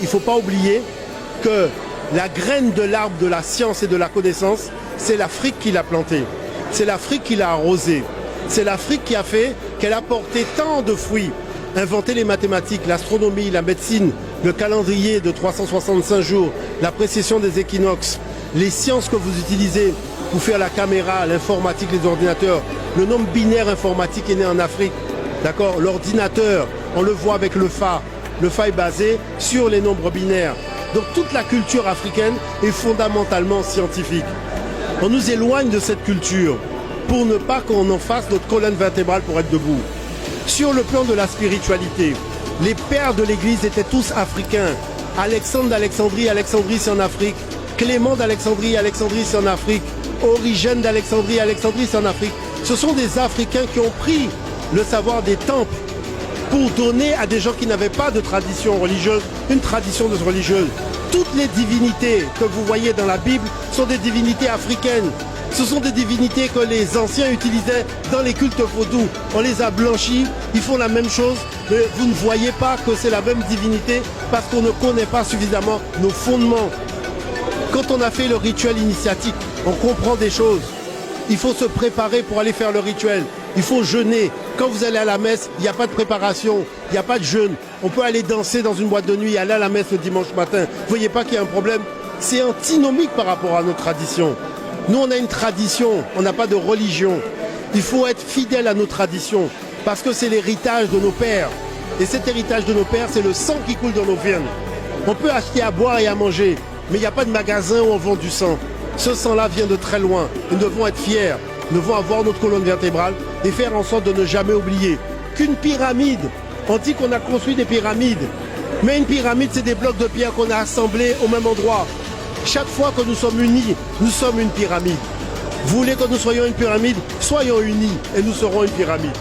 il ne faut pas oublier que la graine de l'arbre de la science et de la connaissance, c'est l'Afrique qui l'a plantée. C'est l'Afrique qui l'a arrosée. C'est l'Afrique qui a fait qu'elle a porté tant de fruits. Inventer les mathématiques, l'astronomie, la médecine, le calendrier de 365 jours, la précision des équinoxes, les sciences que vous utilisez pour faire la caméra, l'informatique, les ordinateurs. Le nombre binaire informatique est né en Afrique. D'accord? L'ordinateur, on le voit avec le Fa. Le Fa est basé sur les nombres binaires. Donc toute la culture africaine est fondamentalement scientifique. On nous éloigne de cette culture pour ne pas qu'on en fasse notre colonne vertébrale pour être debout. Sur le plan de la spiritualité, les pères de l'Église étaient tous africains. Alexandre d'Alexandrie, Alexandrie c'est en Afrique. Clément d'Alexandrie, Alexandrie c'est en Afrique. Origène d'Alexandrie, Alexandrie c'est en Afrique. Ce sont des Africains qui ont pris le savoir des temples pour donner à des gens qui n'avaient pas de tradition religieuse, une tradition religieuse. Toutes les divinités que vous voyez dans la Bible sont des divinités africaines. Ce sont des divinités que les anciens utilisaient dans les cultes vaudous. On les a blanchis, ils font la même chose, mais vous ne voyez pas que c'est la même divinité parce qu'on ne connaît pas suffisamment nos fondements. Quand on a fait le rituel initiatique, on comprend des choses. Il faut se préparer pour aller faire le rituel. Il faut jeûner. Quand vous allez à la messe, il n'y a pas de préparation, il n'y a pas de jeûne. On peut aller danser dans une boîte de nuit, aller à la messe le dimanche matin. Vous ne voyez pas qu'il y a un problème? C'est antinomique par rapport à notre tradition. Nous, on a une tradition, on n'a pas de religion. Il faut être fidèle à nos traditions parce que c'est l'héritage de nos pères. Et cet héritage de nos pères, c'est le sang qui coule dans nos veines. On peut acheter à boire et à manger, mais il n'y a pas de magasin où on vend du sang. Ce sang-là vient de très loin. Nous devons être fiers. Nous devons avoir notre colonne vertébrale et faire en sorte de ne jamais oublier qu'une pyramide, on dit qu'on a construit des pyramides, mais une pyramide, c'est des blocs de pierre qu'on a assemblés au même endroit. Chaque fois que nous sommes unis, nous sommes une pyramide. Vous voulez que nous soyons une pyramide? Soyons unis et nous serons une pyramide.